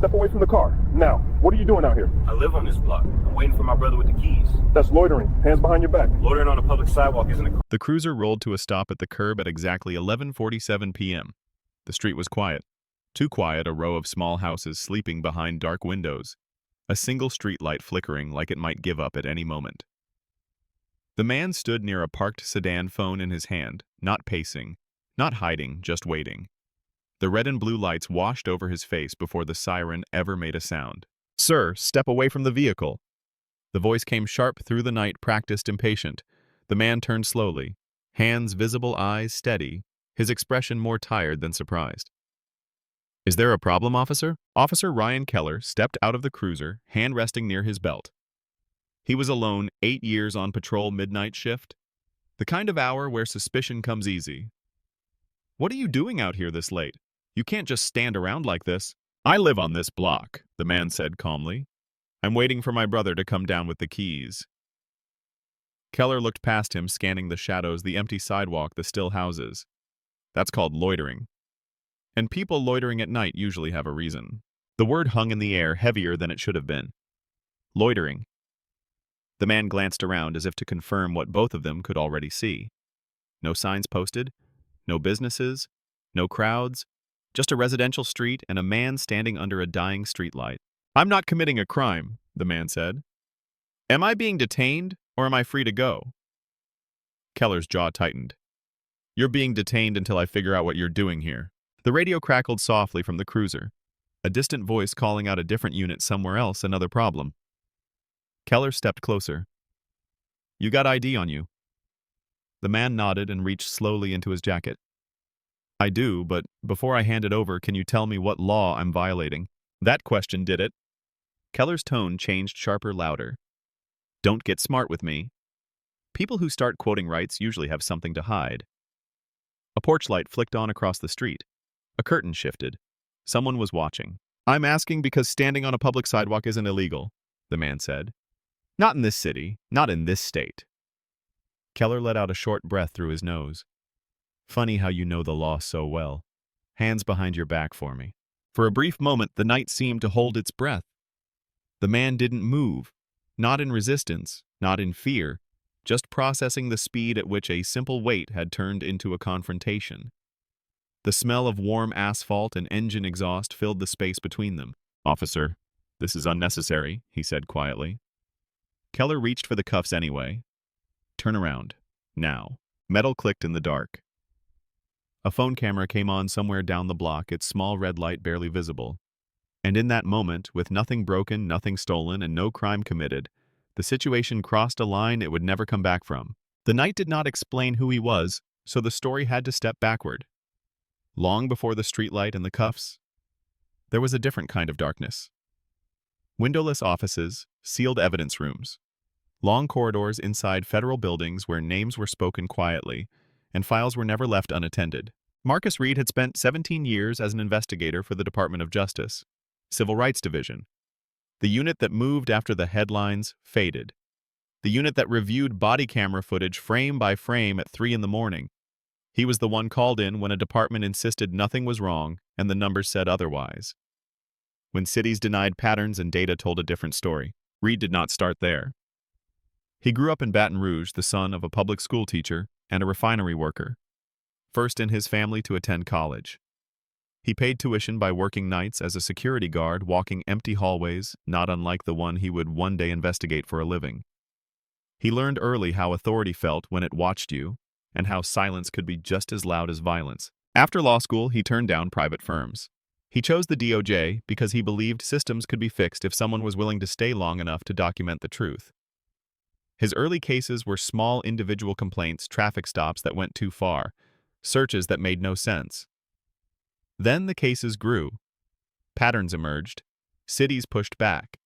step away from the car. Now, what are you doing out here? I live on this block. I'm waiting for my brother with the keys. That's loitering. Hands behind your back. Loitering on a public sidewalk isn't a... The cruiser rolled to a stop at the curb at exactly 11:47 p.m. The street was quiet. Too quiet, a row of small houses sleeping behind dark windows. A single streetlight flickering like it might give up at any moment. The man stood near a parked sedan, phone in his hand, not pacing, not hiding, just waiting. The red and blue lights washed over his face before the siren ever made a sound. "Sir, step away from the vehicle." The voice came sharp through the night, practiced, impatient. The man turned slowly, hands visible, eyes steady, his expression more tired than surprised. "Is there a problem, officer?" Officer Ryan Keller stepped out of the cruiser, hand resting near his belt. He was alone, 8 years on patrol midnight shift. The kind of hour where suspicion comes easy. "What are you doing out here this late? You can't just stand around like this." "I live on this block," the man said calmly. "I'm waiting for my brother to come down with the keys." Keller looked past him, scanning the shadows, the empty sidewalk, the still houses. That's called loitering. And people loitering at night usually have a reason. The word hung in the air, heavier than it should have been. Loitering. The man glanced around as if to confirm what both of them could already see. No signs posted, no businesses, no crowds, just a residential street and a man standing under a dying streetlight. "I'm not committing a crime," the man said. "Am I being detained, or am I free to go?" Keller's jaw tightened. "You're being detained until I figure out what you're doing here." The radio crackled softly from the cruiser. A distant voice calling out a different unit somewhere else, another problem. Keller stepped closer. "You got ID on you?" The man nodded and reached slowly into his jacket. "I do, but before I hand it over, can you tell me what law I'm violating?" That question did it. Keller's tone changed, sharper, louder. "Don't get smart with me. People who start quoting rights usually have something to hide." A porch light flicked on across the street. A curtain shifted. Someone was watching. "I'm asking because standing on a public sidewalk isn't illegal," the man said. "Not in this city, not in this state." Keller let out a short breath through his nose. "Funny how you know the law so well. Hands behind your back for me." For a brief moment, the night seemed to hold its breath. The man didn't move, not in resistance, not in fear, just processing the speed at which a simple wait had turned into a confrontation. The smell of warm asphalt and engine exhaust filled the space between them. "Officer, this is unnecessary," he said quietly. Keller reached for the cuffs anyway. "Turn around. Now." Metal clicked in the dark. A phone camera came on somewhere down the block, its small red light barely visible. And in that moment, with nothing broken, nothing stolen, and no crime committed, the situation crossed a line it would never come back from. The night did not explain who he was, so the story had to step backward. Long before the streetlight and the cuffs, there was a different kind of darkness. Windowless offices, sealed evidence rooms, long corridors inside federal buildings where names were spoken quietly, and files were never left unattended. Marcus Reed had spent 17 years as an investigator for the Department of Justice, Civil Rights Division, the unit that moved after the headlines faded, the unit that reviewed body camera footage frame by frame at 3 in the morning. He was the one called in when a department insisted nothing was wrong and the numbers said otherwise. When cities denied patterns and data told a different story. Reed did not start there. He grew up in Baton Rouge, the son of a public school teacher and a refinery worker, first in his family to attend college. He paid tuition by working nights as a security guard, walking empty hallways, not unlike the one he would one day investigate for a living. He learned early how authority felt when it watched you, and how silence could be just as loud as violence. After law school, he turned down private firms. He chose the DOJ because he believed systems could be fixed if someone was willing to stay long enough to document the truth. His early cases were small individual complaints, traffic stops that went too far, searches that made no sense. Then the cases grew. Patterns emerged. Cities pushed back.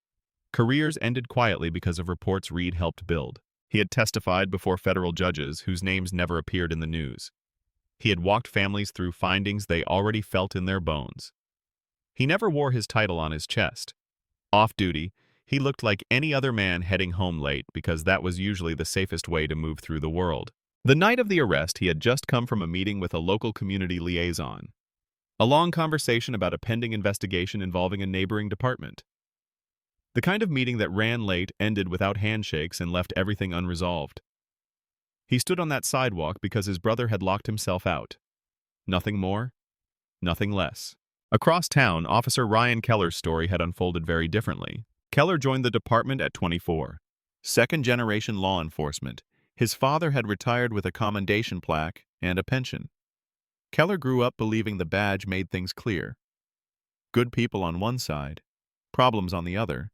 Careers ended quietly because of reports Reed helped build. He had testified before federal judges whose names never appeared in the news. He had walked families through findings they already felt in their bones. He never wore his title on his chest. Off duty, he looked like any other man heading home late because that was usually the safest way to move through the world. The night of the arrest, he had just come from a meeting with a local community liaison. A long conversation about a pending investigation involving a neighboring department. The kind of meeting that ran late, ended without handshakes, and left everything unresolved. He stood on that sidewalk because his brother had locked himself out. Nothing more, nothing less. Across town, Officer Ryan Keller's story had unfolded very differently. Keller joined the department at 24. Second-generation law enforcement. His father had retired with a commendation plaque and a pension. Keller grew up believing the badge made things clear. Good people on one side, problems on the other.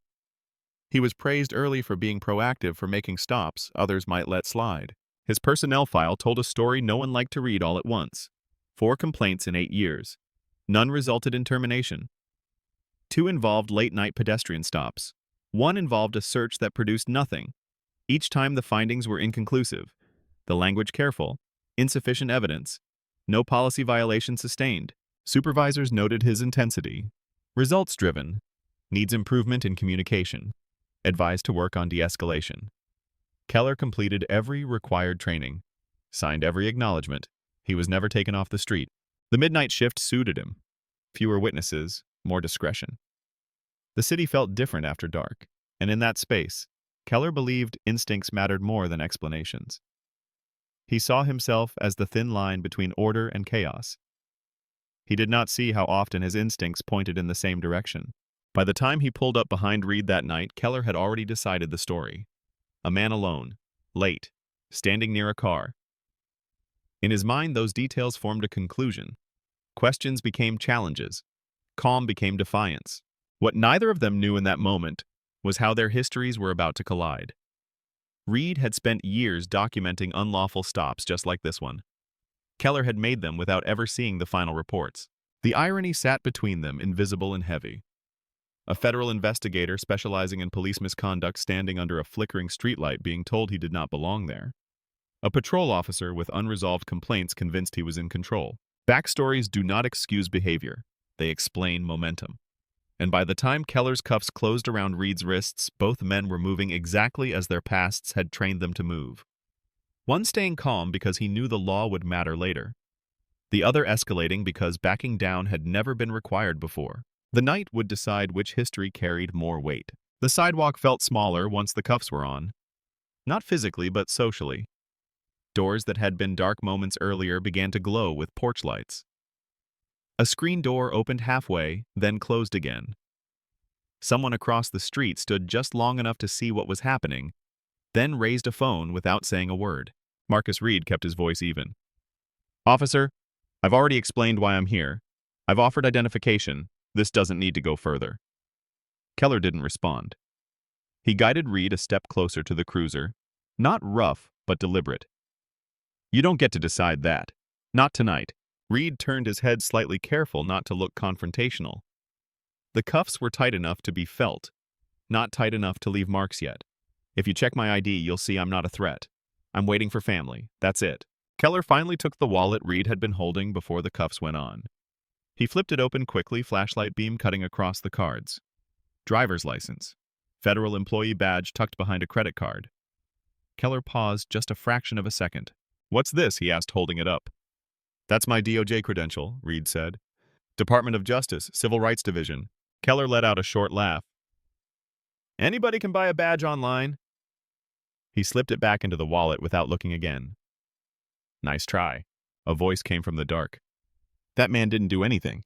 He was praised early for being proactive, for making stops others might let slide. His personnel file told a story no one liked to read all at once. 4 complaints in 8 years. None resulted in termination. 2 involved late-night pedestrian stops. 1 involved a search that produced nothing. Each time the findings were inconclusive. The language careful. Insufficient evidence. No policy violation sustained. Supervisors noted his intensity. Results-driven. Needs improvement in communication. Advised to work on de-escalation. Keller completed every required training. Signed every acknowledgement. He was never taken off the street. The midnight shift suited him. Fewer witnesses, more discretion. The city felt different after dark, and in that space, Keller believed instincts mattered more than explanations. He saw himself as the thin line between order and chaos. He did not see how often his instincts pointed in the same direction. By the time he pulled up behind Reed that night, Keller had already decided the story. A man alone, late, standing near a car. In his mind, those details formed a conclusion. Questions became challenges. Calm became defiance. What neither of them knew in that moment was how their histories were about to collide. Reed had spent years documenting unlawful stops just like this one. Keller had made them without ever seeing the final reports. The irony sat between them, invisible and heavy. A federal investigator specializing in police misconduct standing under a flickering streetlight being told he did not belong there. A patrol officer with unresolved complaints convinced he was in control. Backstories do not excuse behavior. They explain momentum. And by the time Keller's cuffs closed around Reed's wrists, both men were moving exactly as their pasts had trained them to move. One staying calm because he knew the law would matter later. The other escalating because backing down had never been required before. The night would decide which history carried more weight. The sidewalk felt smaller once the cuffs were on. Not physically, but socially. Doors that had been dark moments earlier began to glow with porch lights. A screen door opened halfway, then closed again. Someone across the street stood just long enough to see what was happening, then raised a phone without saying a word. Marcus Reed kept his voice even. "Officer, I've already explained why I'm here. I've offered identification. This doesn't need to go further." Keller didn't respond. He guided Reed a step closer to the cruiser. Not rough, but deliberate. "You don't get to decide that. Not tonight." Reed turned his head slightly, careful not to look confrontational. The cuffs were tight enough to be felt, not tight enough to leave marks yet. "If you check my ID, you'll see I'm not a threat. I'm waiting for family. That's it." Keller finally took the wallet Reed had been holding before the cuffs went on. He flipped it open quickly, flashlight beam cutting across the cards. Driver's license. Federal employee badge tucked behind a credit card. Keller paused just a fraction of a second. "What's this?" he asked, holding it up. "That's my DOJ credential," Reed said. "Department of Justice, Civil Rights Division." Keller let out a short laugh. "Anybody can buy a badge online." He slipped it back into the wallet without looking again. "Nice try." A voice came from the dark. That man didn't do anything.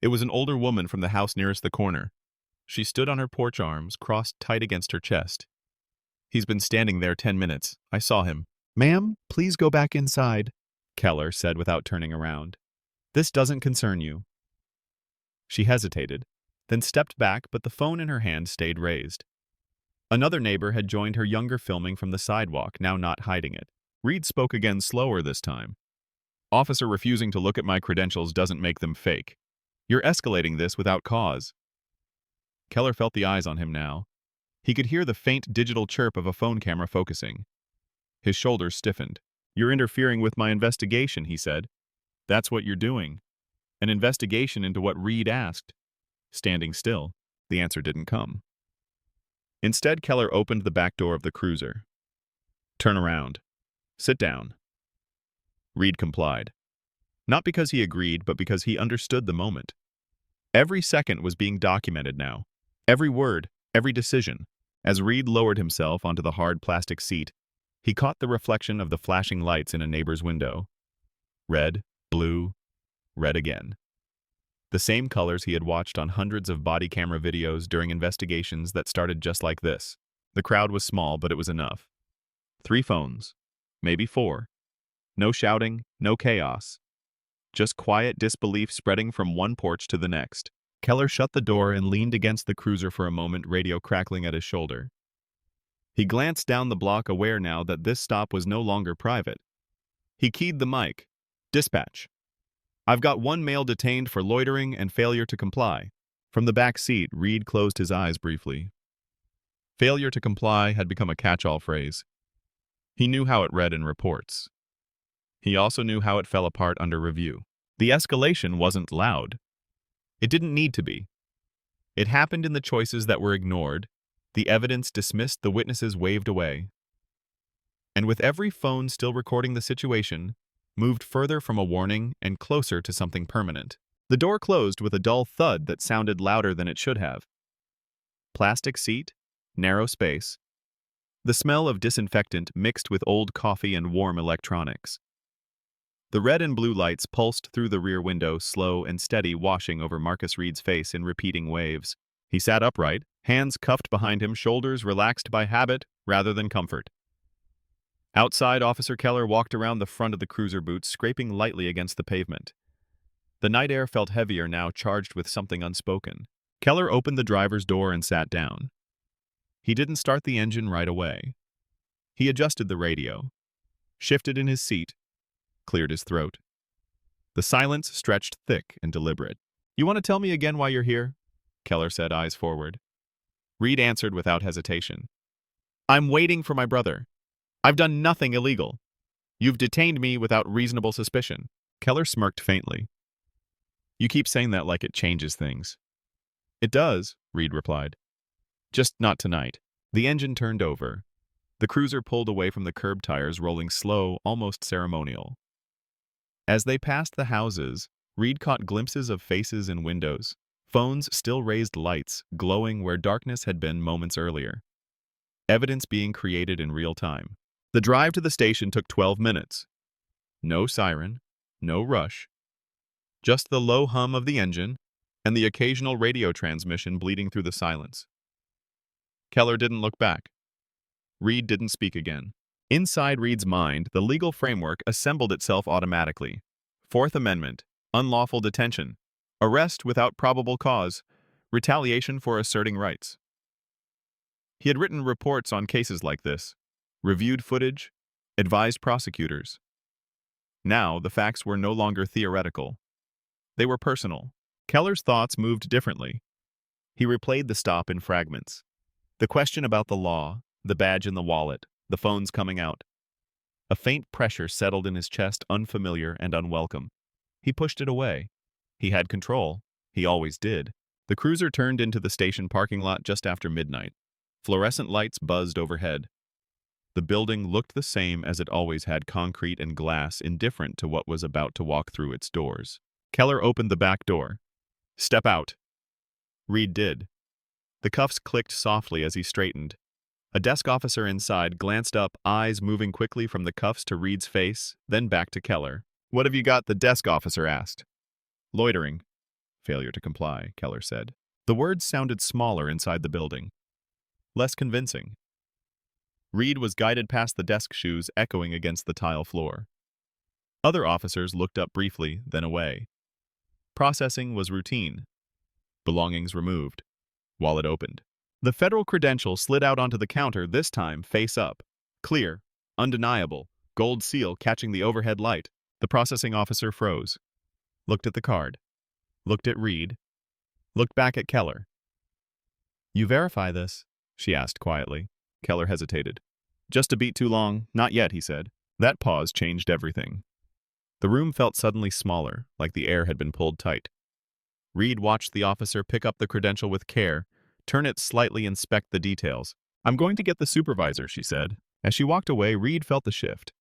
It was an older woman from the house nearest the corner. She stood on her porch, arms crossed tight against her chest. "He's been standing there 10 minutes. I saw him." "Ma'am, please go back inside," Keller said without turning around. "This doesn't concern you." She hesitated, then stepped back, but the phone in her hand stayed raised. Another neighbor had joined her, younger, filming from the sidewalk, now not hiding it. Reed spoke again, slower this time. "Officer, refusing to look at my credentials doesn't make them fake. You're escalating this without cause." Keller felt the eyes on him now. He could hear the faint digital chirp of a phone camera focusing. His shoulders stiffened. "You're interfering with my investigation," he said. "That's what you're doing. An investigation into what Reed asked." Standing still, the answer didn't come. Instead, Keller opened the back door of the cruiser. "Turn around. Sit down." Reed complied. Not because he agreed, but because he understood the moment. Every second was being documented now. Every word, every decision. As Reed lowered himself onto the hard plastic seat, he caught the reflection of the flashing lights in a neighbor's window. Red, blue, red again. The same colors he had watched on hundreds of body camera videos during investigations that started just like this. The crowd was small, but it was enough. 3 phones. Maybe 4. No shouting, no chaos. Just quiet disbelief spreading from one porch to the next. Keller shut the door and leaned against the cruiser for a moment, radio crackling at his shoulder. He glanced down the block, aware now that this stop was no longer private. He keyed the mic. Dispatch. I've got 1 male detained for loitering and failure to comply. From the back seat, Reed closed his eyes briefly. Failure to comply had become a catch-all phrase. He knew how it read in reports. He also knew how it fell apart under review. The escalation wasn't loud. It didn't need to be. It happened in the choices that were ignored, the evidence dismissed, the witnesses waved away. And with every phone still recording the situation, moved further from a warning and closer to something permanent. The door closed with a dull thud that sounded louder than it should have. Plastic seat, narrow space. The smell of disinfectant mixed with old coffee and warm electronics. The red and blue lights pulsed through the rear window, slow and steady, washing over Marcus Reed's face in repeating waves. He sat upright, hands cuffed behind him, shoulders relaxed by habit rather than comfort. Outside, Officer Keller walked around the front of the cruiser boot, scraping lightly against the pavement. The night air felt heavier now, charged with something unspoken. Keller opened the driver's door and sat down. He didn't start the engine right away. He adjusted the radio, shifted in his seat, cleared his throat. The silence stretched thick and deliberate. "You want to tell me again why you're here?" Keller said, eyes forward. Reed answered without hesitation. "I'm waiting for my brother. I've done nothing illegal. You've detained me without reasonable suspicion." Keller smirked faintly. "You keep saying that like it changes things." "It does," Reed replied. "Just not tonight." The engine turned over. The cruiser pulled away from the curb tires, rolling slow, almost ceremonial. As they passed the houses, Reed caught glimpses of faces in windows. Phones still raised lights, glowing where darkness had been moments earlier. Evidence being created in real time. The drive to the station took 12 minutes. No siren, no rush. Just the low hum of the engine and the occasional radio transmission bleeding through the silence. Keller didn't look back. Reed didn't speak again. Inside Reed's mind, the legal framework assembled itself automatically. 4th Amendment, unlawful detention, arrest without probable cause, retaliation for asserting rights. He had written reports on cases like this, reviewed footage, advised prosecutors. Now, the facts were no longer theoretical. They were personal. Keller's thoughts moved differently. He replayed the stop in fragments. The question about the law, the badge in the wallet, the phones coming out. A faint pressure settled in his chest, unfamiliar and unwelcome. He pushed it away. He had control. He always did. The cruiser turned into the station parking lot just after midnight. Fluorescent lights buzzed overhead. The building looked the same as it always had, concrete and glass, indifferent to what was about to walk through its doors. Keller opened the back door. "Step out." Reed did. The cuffs clicked softly as he straightened. A desk officer inside glanced up, eyes moving quickly from the cuffs to Reed's face, then back to Keller. "What have you got?" the desk officer asked. "Loitering." "Failure to comply," Keller said. The words sounded smaller inside the building. Less convincing. Reed was guided past the desk shoes echoing against the tile floor. Other officers looked up briefly, then away. Processing was routine. Belongings removed. Wallet opened. The federal credential slid out onto the counter, this time face up. Clear, undeniable, gold seal catching the overhead light. The processing officer froze. Looked at the card. Looked at Reed. Looked back at Keller. "You verify this?" she asked quietly. Keller hesitated. "Just a beat too long. Not yet," he said. That pause changed everything. The room felt suddenly smaller, like the air had been pulled tight. Reed watched the officer pick up the credential with care, turn it slightly, inspect the details. "I'm going to get the supervisor," she said. As she walked away, Reed felt the shift.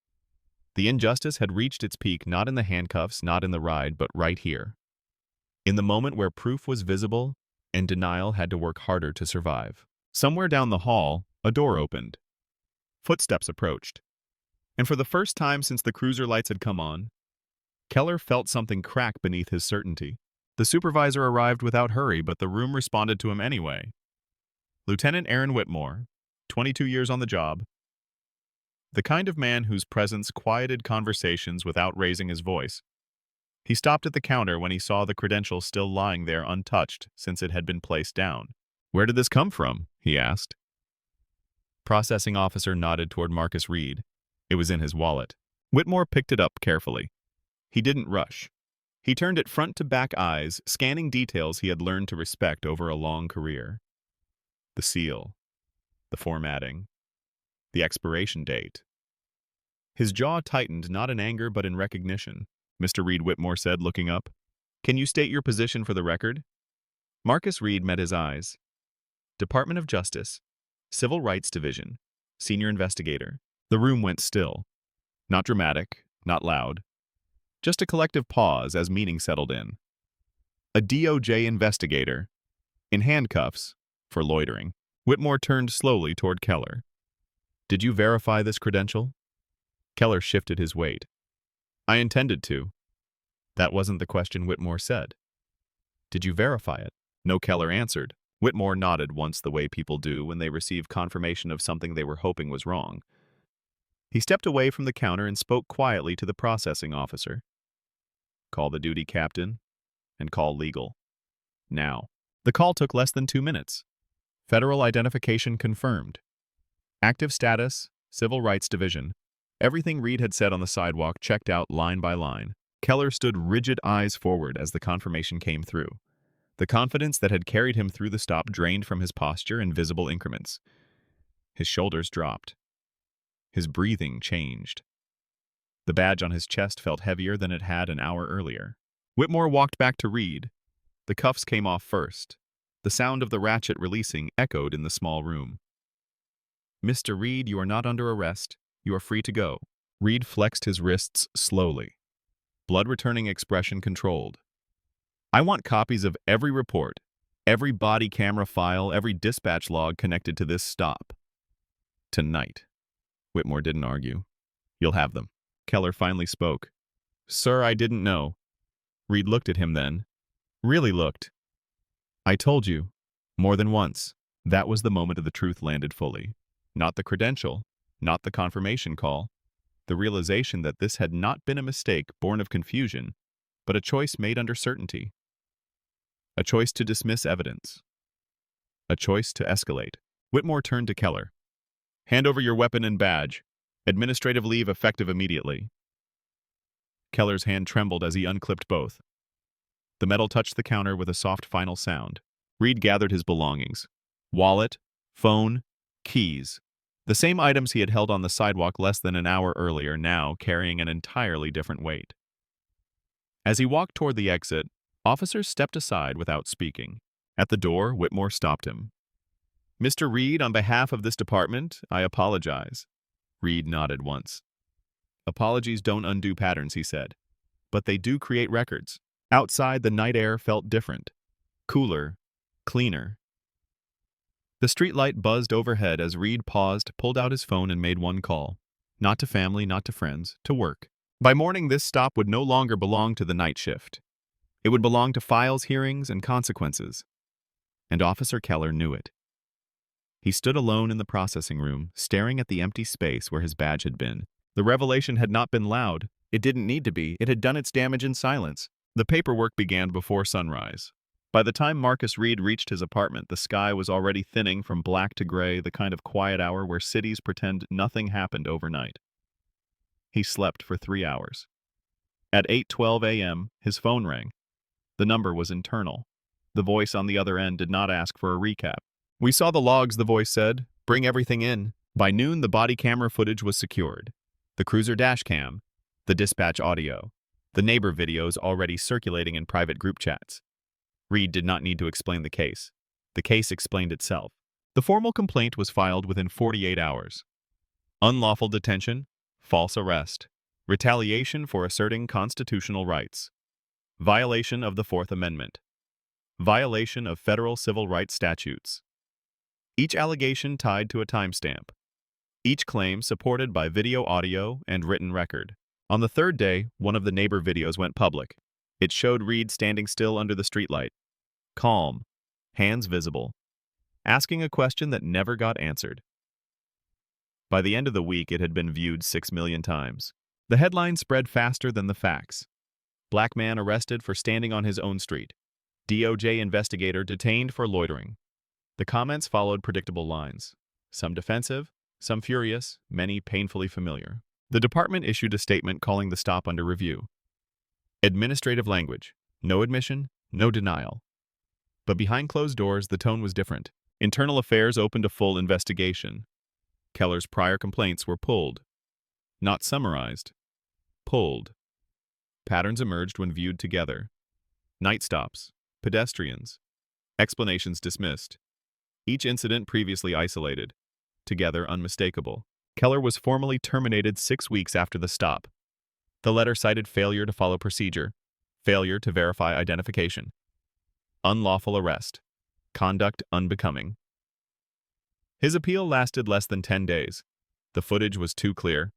The injustice had reached its peak not in the handcuffs, not in the ride, but right here. In the moment where proof was visible and denial had to work harder to survive. Somewhere down the hall, a door opened. Footsteps approached. And for the first time since the cruiser lights had come on, Keller felt something crack beneath his certainty. The supervisor arrived without hurry, but the room responded to him anyway. Lieutenant Aaron Whitmore, 22 years on the job. The kind of man whose presence quieted conversations without raising his voice. He stopped at the counter when he saw the credential still lying there untouched since it had been placed down. "Where did this come from?" he asked. Processing officer nodded toward Marcus Reed. It was in his wallet. Whitmore picked it up carefully. He didn't rush. He turned it front to back eyes, scanning details he had learned to respect over a long career. The seal, the formatting, the expiration date. His jaw tightened, not in anger but in recognition. "Mr. Reed," Whitmore said, looking up. "Can you state your position for the record?" Marcus Reed met his eyes. Department of Justice, Civil Rights Division, Senior Investigator. The room went still. Not dramatic, not loud. Just a collective pause as meaning settled in. A DOJ investigator, in handcuffs, for loitering. Whitmore turned slowly toward Keller. "Did you verify this credential?" Keller shifted his weight. "I intended to." That wasn't the question, Whitmore said. "Did you verify it?" No, Keller answered. Whitmore nodded once, the way people do when they receive confirmation of something they were hoping was wrong. He stepped away from the counter and spoke quietly to the processing officer. "Call the duty captain and call legal. Now." The call took less than 2 minutes. Federal identification confirmed. Active status, Civil Rights Division. Everything Reed had said on the sidewalk checked out line by line. Keller stood rigid, eyes forward as the confirmation came through. The confidence that had carried him through the stop drained from his posture in visible increments. His shoulders dropped. His breathing changed. The badge on his chest felt heavier than it had an hour earlier. Whitmore walked back to Reed. The cuffs came off first. The sound of the ratchet releasing echoed in the small room. "Mr. Reed, you are not under arrest. You are free to go." Reed flexed his wrists slowly. Blood-returning expression controlled. "I want copies of every report, every body camera file, every dispatch log connected to this stop. Tonight." Whitmore didn't argue. "You'll have them." Keller finally spoke. "Sir, I didn't know." Reed looked at him then. Really looked. "I told you. More than once." That was the moment of the truth landed fully. Not the credential, not the confirmation call. The realization that this had not been a mistake born of confusion, but a choice made under certainty. A choice to dismiss evidence. A choice to escalate. Whitmore turned to Keller. "Hand over your weapon and badge. Administrative leave effective immediately." Keller's hand trembled as he unclipped both. The metal touched the counter with a soft final sound. Reed gathered his belongings. Wallet, phone, keys. The same items he had held on the sidewalk less than an hour earlier, now carrying an entirely different weight. As he walked toward the exit, officers stepped aside without speaking. At the door, Whitmore stopped him. "Mr. Reed, on behalf of this department, I apologize." Reed nodded once. "Apologies don't undo patterns," he said. "But they do create records." Outside, the night air felt different. Cooler, cleaner. The streetlight buzzed overhead as Reed paused, pulled out his phone and made one call. Not to family, not to friends, to work. By morning, this stop would no longer belong to the night shift. It would belong to files, hearings, and consequences. And Officer Keller knew it. He stood alone in the processing room, staring at the empty space where his badge had been. The revelation had not been loud. It didn't need to be. It had done its damage in silence. The paperwork began before sunrise. By the time Marcus Reed reached his apartment, the sky was already thinning from black to gray, the kind of quiet hour where cities pretend nothing happened overnight. He slept for 3 hours. At 8:12 a.m., his phone rang. The number was internal. The voice on the other end did not ask for a recap. "We saw the logs," the voice said. "Bring everything in." By noon, the body camera footage was secured. The cruiser dash cam, the dispatch audio, the neighbor videos already circulating in private group chats. Reed did not need to explain the case. The case explained itself. The formal complaint was filed within 48 hours. Unlawful detention, false arrest, Retaliation for asserting constitutional rights. Violation of the Fourth Amendment. Violation of federal civil rights statutes. Each allegation tied to a timestamp. Each claim supported by video, audio, and written record. On the third day, one of the neighbor videos went public. It showed Reed standing still under the streetlight, calm, hands visible, asking a question that never got answered. By the end of the week, it had been viewed 6 million times. The headline spread faster than the facts. Black man arrested for standing on his own street. DOJ investigator detained for loitering. The comments followed predictable lines. Some defensive, some furious, many painfully familiar. The department issued a statement calling the stop under review. Administrative language. No admission, no denial. But behind closed doors, the tone was different. Internal Affairs opened a full investigation. Keller's prior complaints were pulled. Not summarized. Pulled. Patterns emerged when viewed together. Night stops. Pedestrians. Explanations dismissed. Each incident previously isolated. Together unmistakable. Keller was formally terminated 6 weeks after the stop. The letter cited failure to follow procedure, failure to verify identification, unlawful arrest, conduct unbecoming. His appeal lasted less than 10 days. The footage was too clear.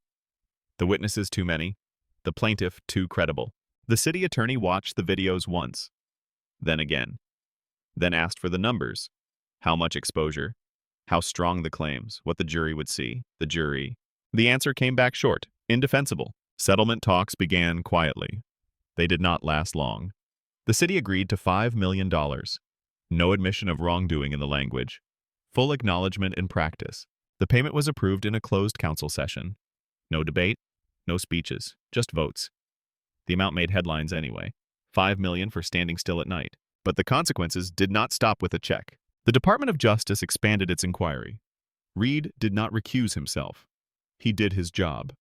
The witnesses too many. The plaintiff too credible. The city attorney watched the videos once, then again, then asked for the numbers. How much exposure? How strong the claims? What the jury would see? The jury. The answer came back short, indefensible. Settlement talks began quietly. They did not last long. The city agreed to $5 million. No admission of wrongdoing in the language. Full acknowledgement in practice. The payment was approved in a closed council session. No debate, no speeches, just votes. The amount made headlines anyway. $5 million for standing still at night. But the consequences did not stop with a check. The Department of Justice expanded its inquiry. Reed did not recuse himself. He did his job.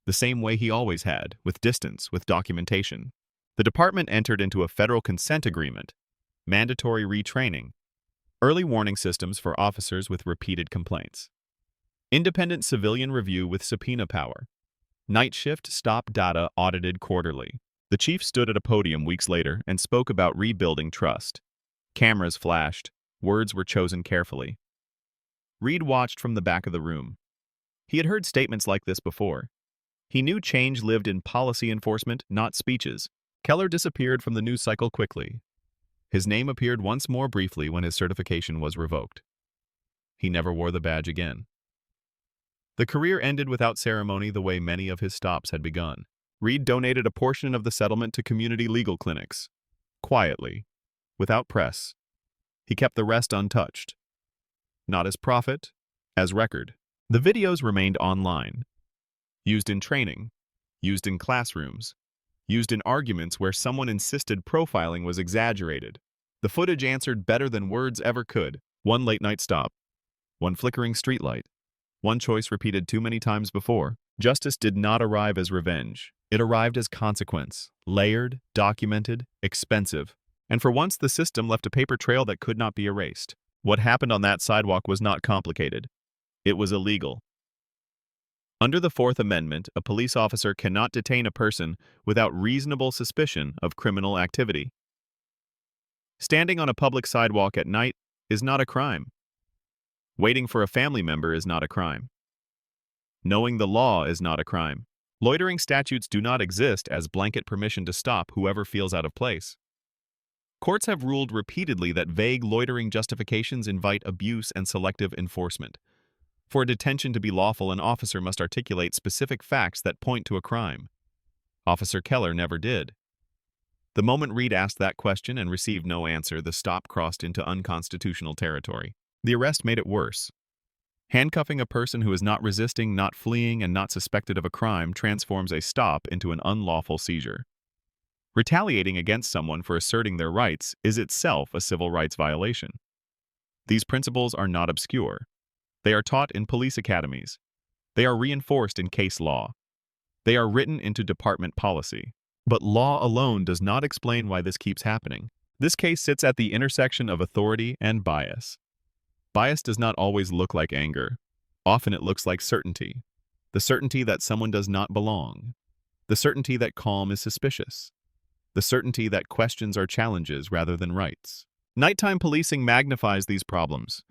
The same way he always had, with distance, with documentation. The department entered into a federal consent agreement, mandatory retraining, early warning systems for officers with repeated complaints, independent civilian review with subpoena power, night shift stop data audited quarterly. The chief stood at a podium weeks later and spoke about rebuilding trust. Cameras flashed, words were chosen carefully. Reed watched from the back of the room. He had heard statements like this before. He knew change lived in policy enforcement, not speeches. Keller disappeared from the news cycle quickly. His name appeared once more briefly when his certification was revoked. He never wore the badge again. The career ended without ceremony the way many of his stops had begun. Reed donated a portion of the settlement to community legal clinics. Quietly, without press. He kept the rest untouched. Not as profit, as record. The videos remained online. Used in training, used in classrooms, used in arguments where someone insisted profiling was exaggerated. The footage answered better than words ever could. One late-night stop, one flickering streetlight, one choice repeated too many times before. Justice did not arrive as revenge. It arrived as consequence, layered, documented, expensive. And for once, the system left a paper trail that could not be erased. What happened on that sidewalk was not complicated. It was illegal. Under the Fourth Amendment, a police officer cannot detain a person without reasonable suspicion of criminal activity. Standing on a public sidewalk at night is not a crime. Waiting for a family member is not a crime. Knowing the law is not a crime. Loitering statutes do not exist as blanket permission to stop whoever feels out of place. Courts have ruled repeatedly that vague loitering justifications invite abuse and selective enforcement. For a detention to be lawful, an officer must articulate specific facts that point to a crime. Officer Keller never did. The moment Reed asked that question and received no answer, the stop crossed into unconstitutional territory. The arrest made it worse. Handcuffing a person who is not resisting, not fleeing, and not suspected of a crime transforms a stop into an unlawful seizure. Retaliating against someone for asserting their rights is itself a civil rights violation. These principles are not obscure. They are taught in police academies. They are reinforced in case law. They are written into department policy. But law alone does not explain why this keeps happening. This case sits at the intersection of authority and bias. Bias does not always look like anger. Often it looks like certainty. The certainty that someone does not belong. The certainty that calm is suspicious. The certainty that questions are challenges rather than rights. Nighttime policing magnifies these problems.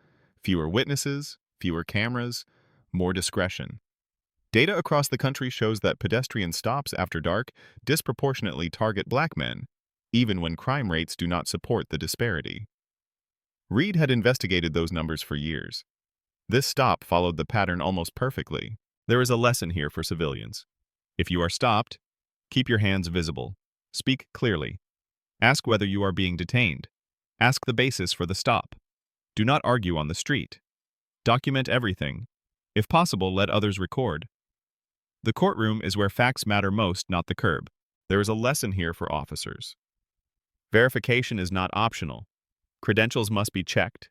Fewer witnesses, fewer cameras, more discretion. Data across the country shows that pedestrian stops after dark disproportionately target black men, even when crime rates do not support the disparity. Reed had investigated those numbers for years. This stop followed the pattern almost perfectly. There is a lesson here for civilians. If you are stopped, keep your hands visible. Speak clearly. Ask whether you are being detained. Ask the basis for the stop. Do not argue on the street. Document everything. If possible, let others record. The courtroom is where facts matter most, not the curb. There is a lesson here for officers. Verification is not optional. Credentials must be checked.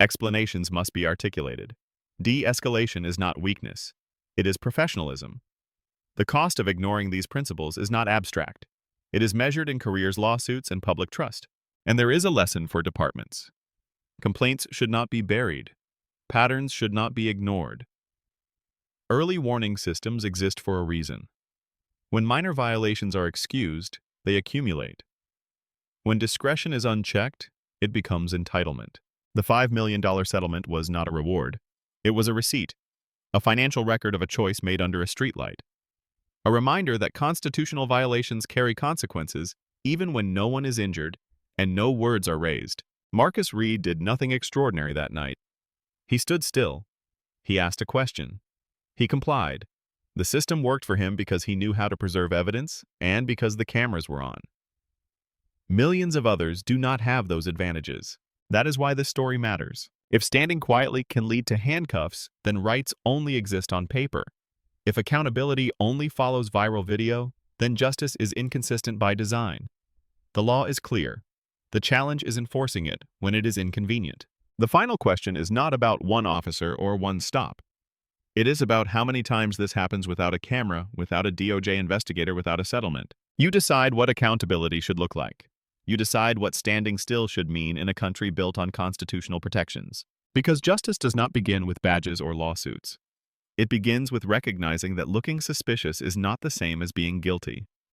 Explanations must be articulated. De-escalation is not weakness. It is professionalism. The cost of ignoring these principles is not abstract. It is measured in careers, lawsuits, and public trust. And there is a lesson for departments. Complaints should not be buried. Patterns should not be ignored. Early warning systems exist for a reason. When minor violations are excused, they accumulate. When discretion is unchecked, it becomes entitlement. The $5 million settlement was not a reward. It was a receipt, a financial record of a choice made under a streetlight. A reminder that constitutional violations carry consequences even when no one is injured and no words are raised. Marcus Reed did nothing extraordinary that night. He stood still. He asked a question. He complied. The system worked for him because he knew how to preserve evidence and because the cameras were on. Millions of others do not have those advantages. That is why this story matters. If standing quietly can lead to handcuffs, then rights only exist on paper. If accountability only follows viral video, then justice is inconsistent by design. The law is clear. The challenge is enforcing it when it is inconvenient. The final question is not about one officer or one stop. It is about how many times this happens without a camera, without a DOJ investigator, without a settlement. You decide what accountability should look like. You decide what standing still should mean in a country built on constitutional protections. Because justice does not begin with badges or lawsuits. It begins with recognizing that looking suspicious is not the same as being guilty.